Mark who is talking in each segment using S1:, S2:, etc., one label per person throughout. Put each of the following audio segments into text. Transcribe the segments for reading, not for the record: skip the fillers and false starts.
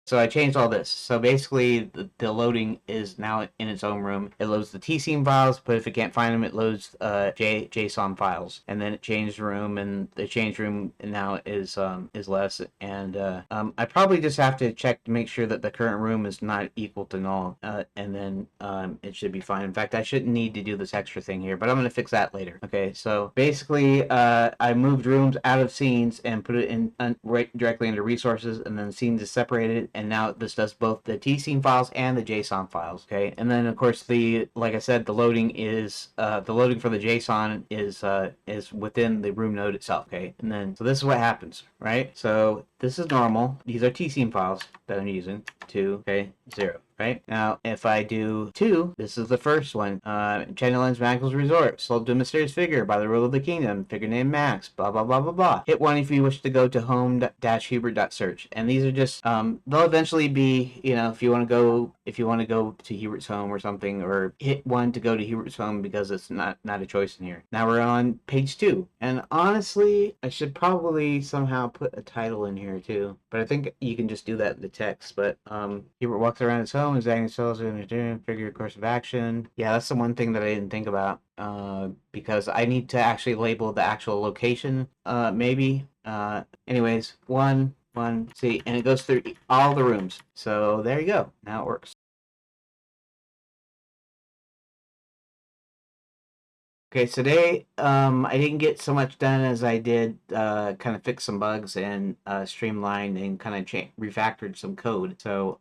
S1: So I changed all this. So basically, the loading is now in its own room. It loads the tscene files, but if it can't find them, it loads JSON files, and then it changed the room, and the change room now is less. And I probably just have to check to make sure that the current room is not equal to null, and then it should be fine. In fact, I shouldn't need to do this extra thing here, but I'm gonna fix that later. Okay, so basically, I moved rooms out of scenes and put it in right directly into resources, and then scenes is separated, and now this does both the tscene files and the JSON files. Okay, and then of course like I said, the loading for the JSON is within the room node itself. Okay, and then so this is what happens, right? So this is normal. These are tscene files that I'm using. 2, okay, 0. Right now, if I do 2, this is the first one. Enchanted Lands Magical Resort, sold to a mysterious figure by the rule of the kingdom. Figure named Max. Blah blah blah blah blah. Hit 1 if you wish to go to home-hubert.search. And these are just they'll eventually be, if you want to go to Hubert's home or something, or hit 1 to go to Hubert's home because it's not a choice in here. Now we're on page 2, and honestly, I should probably somehow put a title in here too. But I think you can just do that in the text. But Hubert walks around his home. Is acting cells in a figure course of action. Yeah, that's the one thing that I didn't think about, because I need to actually label the actual location, maybe. Anyways, one, see, and it goes through all the rooms. So there you go. Now it works. Okay, so today I didn't get so much done as I did kind of fix some bugs and streamlined and kind of refactored some code. So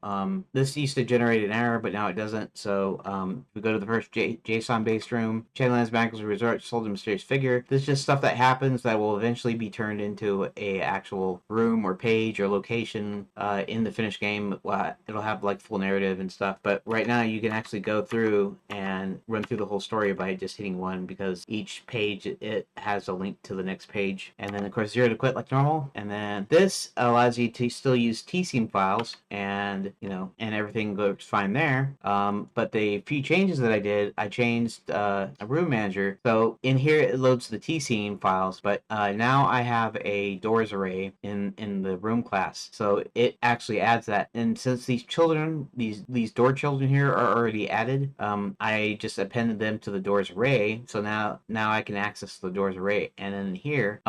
S1: this used to generate an error, but now it doesn't. So we go to the first JSON-based room. Enchanted Lands Magical Resort, sold a mysterious figure. This is just stuff that happens that will eventually be turned into a actual room or page or location in the finished game. It'll have like full narrative and stuff. But right now you can actually go through and run through the whole story by just hitting 1, because each page it has a link to the next page. And then of course 0 to quit like normal. And then this allows you to still use tscene files, and and everything goes fine there. But the few changes that I changed a room manager. So in here it loads the tscene files, but now I have a doors array in the room class. So it actually adds that. And since these children, these door children here are already added, I just appended them to the doors array. So now I can access the doors array. And then here,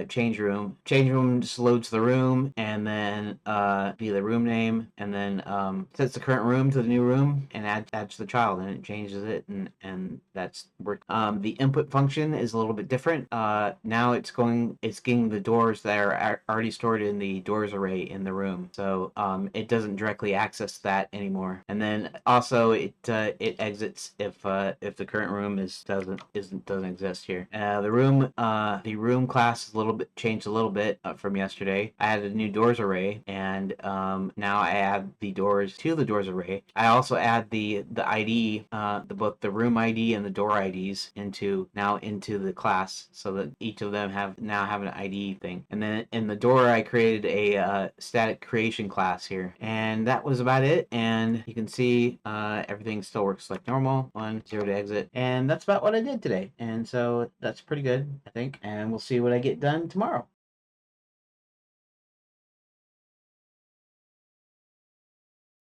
S1: change room just loads the room, and then be the room name, and then sets the current room to the new room, and adds the child, and it changes it, and that's work. The input function is a little bit different. Now it's getting the doors that are already stored in the doors array in the room. So it doesn't directly access that anymore. And then also it exits if the current room doesn't exist here. The room class is changed a little bit from yesterday. I added a new doors array, and now I add the doors to the doors array. I also add the ID, both the room ID and the door IDs into the class, so that each of them have an ID thing. And then in the door, I created a static creation class here, and that was about it. And you can see everything still works like normal. 1, 0 to exit, and that's about what I did today. And so that's pretty good, I think. And we'll see what I get done tomorrow.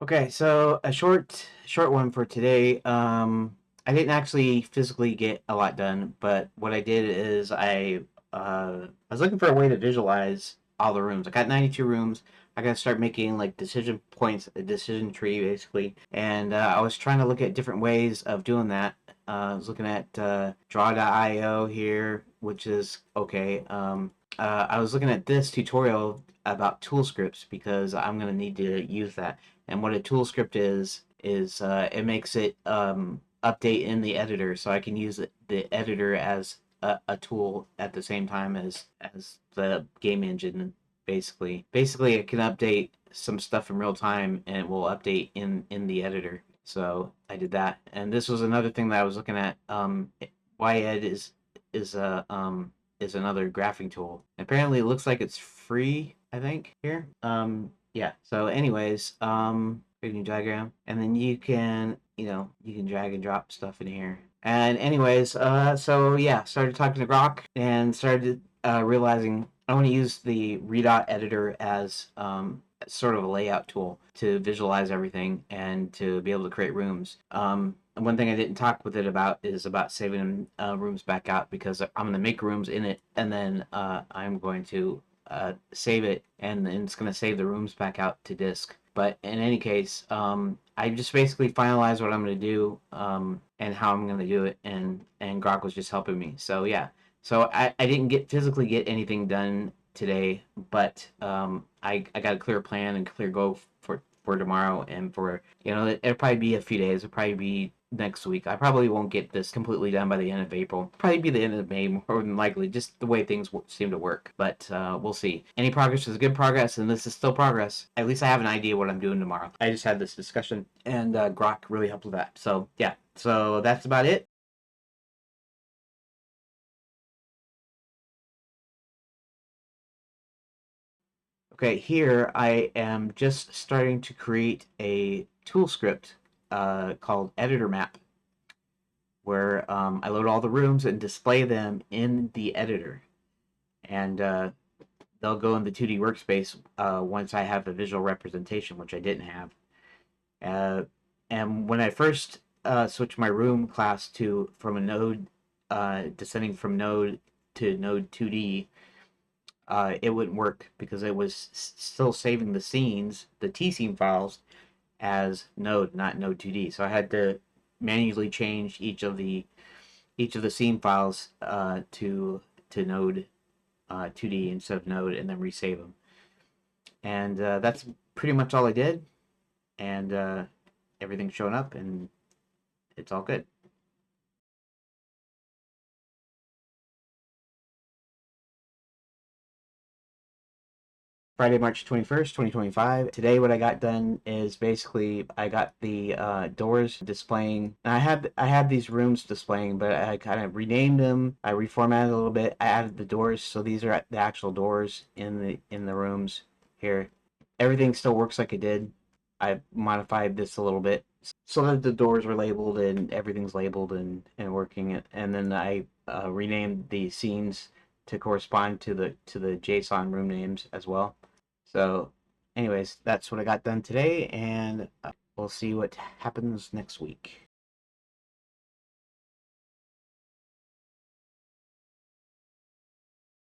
S1: Okay, so a short one for today. I didn't actually physically get a lot done, but what I did is I was looking for a way to visualize all the rooms. I got 92 rooms. I got to start making like decision points, a decision tree basically, and I was trying to look at different ways of doing that. I was looking at draw.io here, which is okay. I was looking at this tutorial about tool scripts because I'm going to need to use that. And what a tool script is it makes it update in the editor, so I can use the editor as a tool at the same time as the game engine. Basically, it can update some stuff in real time, and it will update in the editor. So I did that, and this was another thing that I was looking at. YEd is another graphing tool. Apparently, it looks like it's free, I think, here. Yeah. So anyways, new diagram, and then you can drag and drop stuff in here. And anyways, so yeah, started talking to Grok and started realizing I want to use the redot editor as sort of a layout tool to visualize everything and to be able to create rooms. One thing I didn't talk with it about is about saving rooms back out, because I'm going to make rooms in it, and then I'm going to save it, and then it's going to save the rooms back out to disk. But in any case, I just basically finalized what I'm going to do, and how I'm going to do it, and Grok was just helping me. So yeah, so I didn't get physically get anything done today, but I got a clear plan and clear goal for tomorrow, and for, it'll probably be a few days. It'll probably be next week. I probably won't get this completely done by the end of April. Probably be the end of May, more than likely, just the way things seem to work. But we'll see. Any progress is good progress, and this is still progress. At least I have an idea what I'm doing tomorrow. I just had this discussion, and Grok really helped with that. So yeah, so that's about it. Okay, here I am just starting to create a tool script called Editor Map, where I load all the rooms and display them in the editor. And they'll go in the 2D workspace once I have a visual representation, which I didn't have. Uh, and when I first switched my room class to from a node, descending from node to node 2D, it wouldn't work because it was still saving the scenes, the T scene files, as node, not node 2D. So I had to manually change each of the scene files to node 2D instead of node, and then resave them. And that's pretty much all I did. And everything's showing up, and it's all good. Friday, March 21st, 2025. Today, what I got done is basically I got the doors displaying. And I had these rooms displaying, but I kind of renamed them. I reformatted a little bit. I added the doors, so these are the actual doors in the rooms here. Everything still works like it did. I modified this a little bit so that the doors were labeled and everything's labeled and working. And then I renamed the scenes to correspond to the JSON room names as well. So, anyways, that's what I got done today, and we'll see what happens next week.